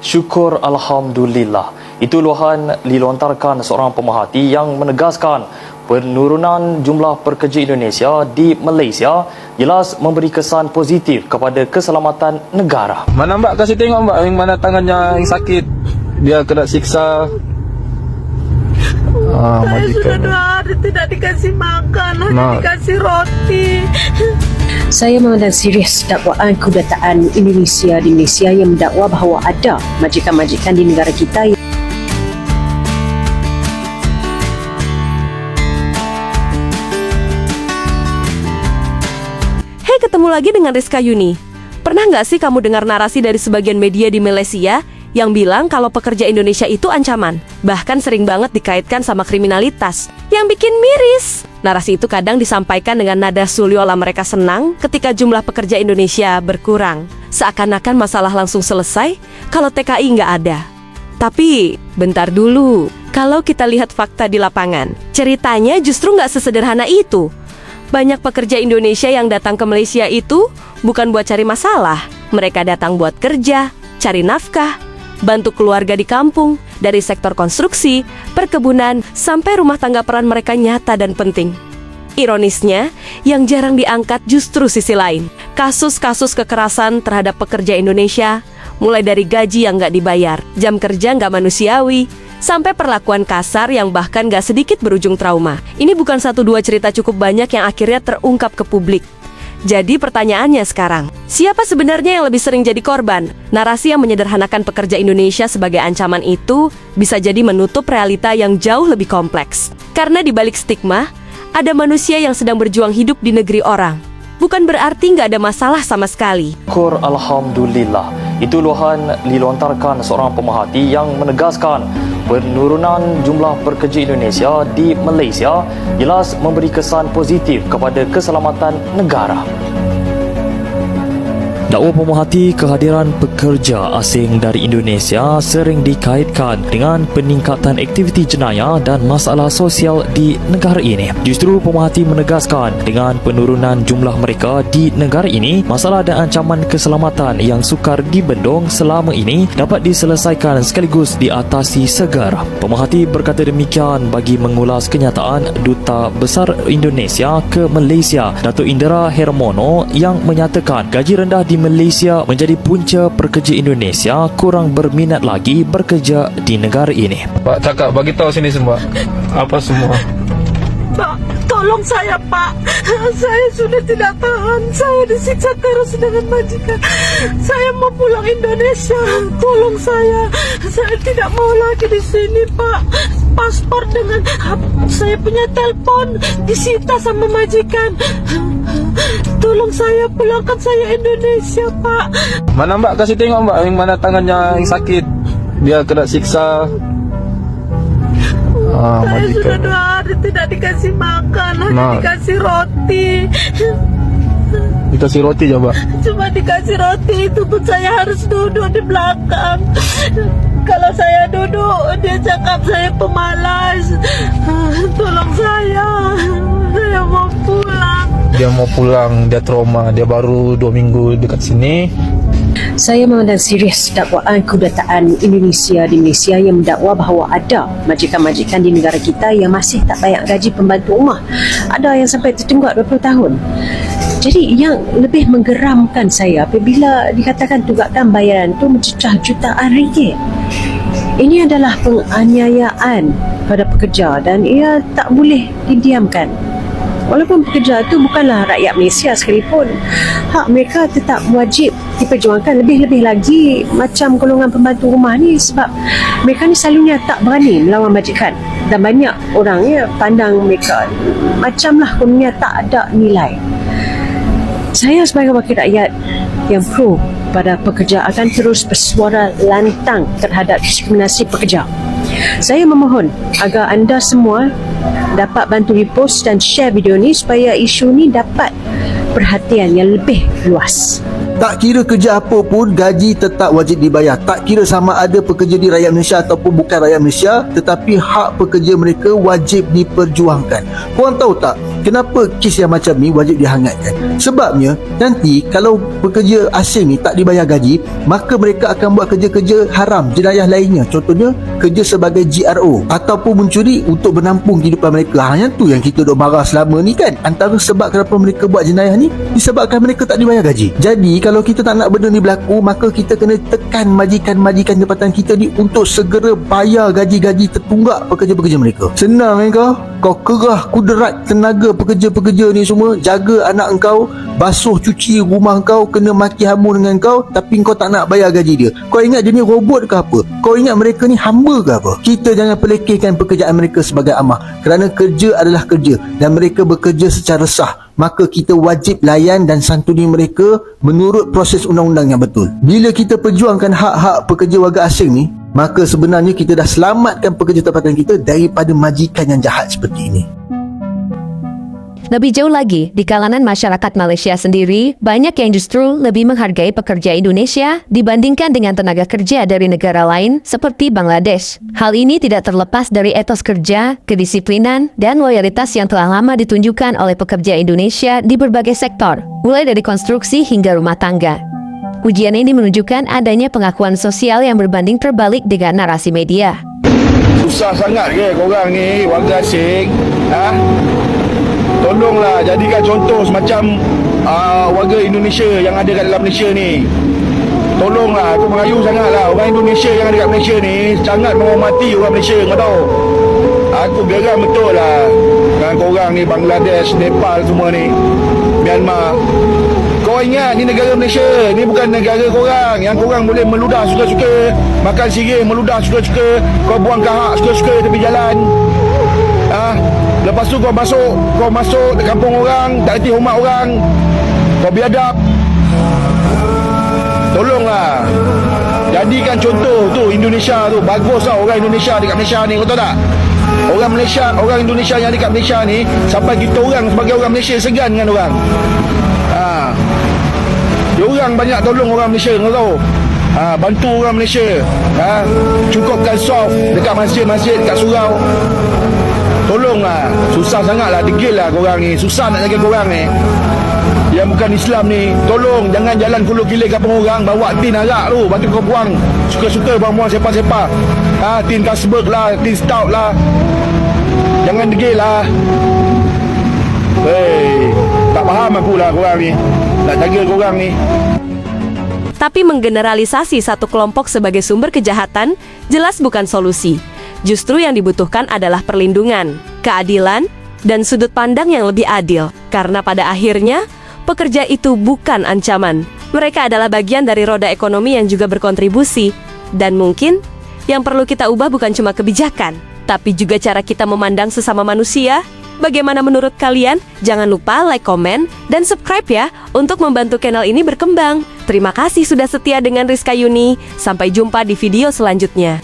Syukur Alhamdulillah. Itu luahan dilontarkan seorang pemerhati yang menegaskan penurunan jumlah pekerja Indonesia di Malaysia jelas memberi kesan positif kepada keselamatan negara. Mana mbak kasih tengok mbak yang mana tangannya yang sakit, dia kena siksa. Saya sudah 2 hari tidak dikasih makan, hanya dikasih roti. Saya memandang serius dakwaan kedutaan Indonesia di Malaysia yang mendakwa bahawa ada majikan-majikan di negara kita yang Hey, ketemu lagi dengan Rizka Yuni. Pernah nggak sih kamu dengar narasi dari sebagian media di Malaysia yang bilang kalau pekerja Indonesia itu ancaman? Bahkan sering banget dikaitkan sama kriminalitas. Yang bikin miris. Narasi itu kadang disampaikan dengan nada suliola mereka senang ketika jumlah pekerja Indonesia berkurang. Seakan-akan masalah langsung selesai kalau TKI nggak ada. Tapi, bentar dulu. Kalau kita lihat fakta di lapangan, ceritanya justru nggak sesederhana itu. Banyak pekerja Indonesia yang datang ke Malaysia itu bukan buat cari masalah. Mereka datang buat kerja, cari nafkah, bantu keluarga di kampung, dari sektor konstruksi, perkebunan, sampai rumah tangga. Peran mereka nyata dan penting. Ironisnya, yang jarang diangkat justru sisi lain. Kasus-kasus kekerasan terhadap pekerja Indonesia, mulai dari gaji yang nggak dibayar, jam kerja nggak manusiawi, sampai perlakuan kasar yang bahkan gak sedikit berujung trauma. Ini bukan 1-2 cerita, cukup banyak yang akhirnya terungkap ke publik. Jadi pertanyaannya sekarang, siapa sebenarnya yang lebih sering jadi korban? Narasi yang menyederhanakan pekerja Indonesia sebagai ancaman itu bisa jadi menutup realita yang jauh lebih kompleks. Karena di balik stigma, ada manusia yang sedang berjuang hidup di negeri orang. Bukan berarti nggak ada masalah sama sekali. Syukur Alhamdulillah. Itu luahan dilontarkan seorang pemerhati yang menegaskan penurunan jumlah pekerja Indonesia di Malaysia jelas memberi kesan positif kepada keselamatan negara. Dakwa pemerhati kehadiran pekerja asing dari Indonesia sering dikaitkan dengan peningkatan aktiviti jenayah dan masalah sosial di negara ini. Justru pemerhati menegaskan dengan penurunan jumlah mereka di negara ini, masalah dan ancaman keselamatan yang sukar dibendung selama ini dapat diselesaikan sekaligus diatasi segera. Pemerhati berkata demikian bagi mengulas kenyataan Duta Besar Indonesia ke Malaysia, Datuk Indra Hermono, yang menyatakan gaji rendah di Malaysia menjadi punca pekerja Indonesia kurang berminat lagi bekerja di negara ini. Pak cakap, bagi tahu sini semua. Apa semua? Pak, tolong saya, Pak. Saya sudah tidak tahan. Saya disiksa terus dengan majikan. Saya mau pulang Indonesia. Tolong saya. Saya tidak mau lagi di sini, Pak. Paspor dengan saya punya telepon disita sama majikan. Tolong saya, pulangkan saya Indonesia, Pak. Mana mbak kasih tengok mbak yang mana tangannya yang sakit, dia kena siksa. Saya sudah 2 hari tidak dikasih makan, hanya dikasih roti. Dikasih roti je mbak. Cuma dikasih roti, itu pun saya harus duduk di belakang. Kalau saya duduk, dia cakap saya pemalas. Tolong saya mau pulang. Dia mau pulang, dia trauma, dia baru 2 minggu dekat sini. saya memandang serius dakwaan kedutaan Indonesia di Malaysia yang mendakwa bahawa ada majikan-majikan di negara kita yang masih tak bayar gaji pembantu rumah. Ada yang sampai tertunggak 20 tahun. Jadi yang lebih menggeramkan saya apabila dikatakan tunggakan bayaran itu mencecah jutaan ringgit. Ini adalah penganiayaan pada pekerja dan ia tak boleh didiamkan. Walaupun pekerja itu bukanlah rakyat Malaysia sekalipun, hak mereka tetap wajib diperjuangkan, lebih-lebih lagi macam golongan pembantu rumah ni, sebab mereka ni selalunya tak berani melawan majikan dan banyak orangnya pandang mereka macamlah kononnya tak ada nilai. Saya sebagai wakil rakyat yang pro pada pekerja akan terus bersuara lantang terhadap diskriminasi pekerja. Saya memohon agar anda semua dapat bantu repost dan share video ni supaya isu ni dapat perhatian yang lebih luas. Tak kira kerja apa pun, gaji tetap wajib dibayar. Tak kira sama ada pekerja di rakyat Malaysia ataupun bukan rakyat Malaysia, tetapi hak pekerja mereka wajib diperjuangkan. Korang tahu tak kenapa kes yang macam ni wajib dihangatkan? Sebabnya nanti kalau pekerja asing ni tak dibayar gaji, maka mereka akan buat kerja-kerja haram, jenayah lainnya. Contohnya kerja sebagai GRO ataupun mencuri untuk menampung kehidupan mereka. Yang tu yang kita duk marah selama ni kan. Antara sebab kenapa mereka buat jenayah ni disebabkan mereka tak dibayar gaji. Jadi kalau kita tak nak benda ni berlaku, maka kita kena tekan majikan-majikan tempatan kita ni untuk segera bayar gaji-gaji tertunggak pekerja-pekerja mereka. Senang kau? Kau kerah kuderat tenaga pekerja-pekerja ni semua, jaga anak kau, basuh cuci rumah kau, kena maki hamu dengan kau, tapi kau tak nak bayar gaji dia. Kau ingat dia ni robot ke apa? Kau ingat mereka ni hamba ke apa? Kita jangan pelekehkan pekerjaan mereka sebagai amah, kerana kerja adalah kerja dan mereka bekerja secara sah. Maka kita wajib layan dan santuni mereka menurut proses undang-undang yang betul. Bila kita perjuangkan hak-hak pekerja warga asing ni, maka sebenarnya kita dah selamatkan pekerja tempatan kita daripada majikan yang jahat seperti ini. Lebih jauh lagi, di kalangan masyarakat Malaysia sendiri, banyak yang justru lebih menghargai pekerja Indonesia dibandingkan dengan tenaga kerja dari negara lain seperti Bangladesh. Hal ini tidak terlepas dari etos kerja, kedisiplinan, dan loyalitas yang telah lama ditunjukkan oleh pekerja Indonesia di berbagai sektor, mulai dari konstruksi hingga rumah tangga. Ujian ini menunjukkan adanya pengakuan sosial yang berbanding terbalik dengan narasi media. Susah sangat ke korang ni warga asing? Tolonglah jadikan contoh semacam warga Indonesia yang ada kat dalam Malaysia ni. Tolonglah, aku merayu sangatlah orang Indonesia yang ada kat Malaysia ni sangat menghormati orang Malaysia, kau tahu. Aku geram betul lah dengan korang ni, Bangladesh, Nepal semua ni, Myanmar. Kau ingat ni negara Malaysia, ni bukan negara korang yang korang boleh meludah suka-suka, makan sirih meludah suka-suka, kau buang kahak suka-suka tepi jalan. Lepas tu kau masuk kampung orang, tak erti hormat orang, kau biadab. Tolonglah jadikan contoh tu Indonesia tu. Bagus lah orang Indonesia dekat Malaysia ni, kau tahu tak? Orang Indonesia yang dekat Malaysia ni, sampai kita orang sebagai orang Malaysia segan dengan orang. Diorang banyak tolong orang Malaysia, kau tahu. Bantu orang Malaysia, cukupkan soft dekat masjid-masjid, dekat surau. Tolonglah, susah sangatlah, degil lah korang ni, susah nak jaga korang ni yang bukan Islam ni. Tolong jangan jalan kulu gila kampung orang, bawa tin arak tu, batu kau buang suka-suka, buang-buang sepa-sepa. Tin Carlsberg lah, tin Stout lah, jangan degil lah. Tak faham aku lah korang ni, nak jaga korang ni. Tapi menggeneralisasi satu kelompok sebagai sumber kejahatan jelas bukan solusi. Justru yang dibutuhkan adalah perlindungan, keadilan, dan sudut pandang yang lebih adil. Karena pada akhirnya, pekerja itu bukan ancaman. Mereka adalah bagian dari roda ekonomi yang juga berkontribusi. Dan mungkin, yang perlu kita ubah bukan cuma kebijakan, tapi juga cara kita memandang sesama manusia. Bagaimana menurut kalian? Jangan lupa like, komen, dan subscribe ya untuk membantu channel ini berkembang. Terima kasih sudah setia dengan Rizka Yuni. Sampai jumpa di video selanjutnya.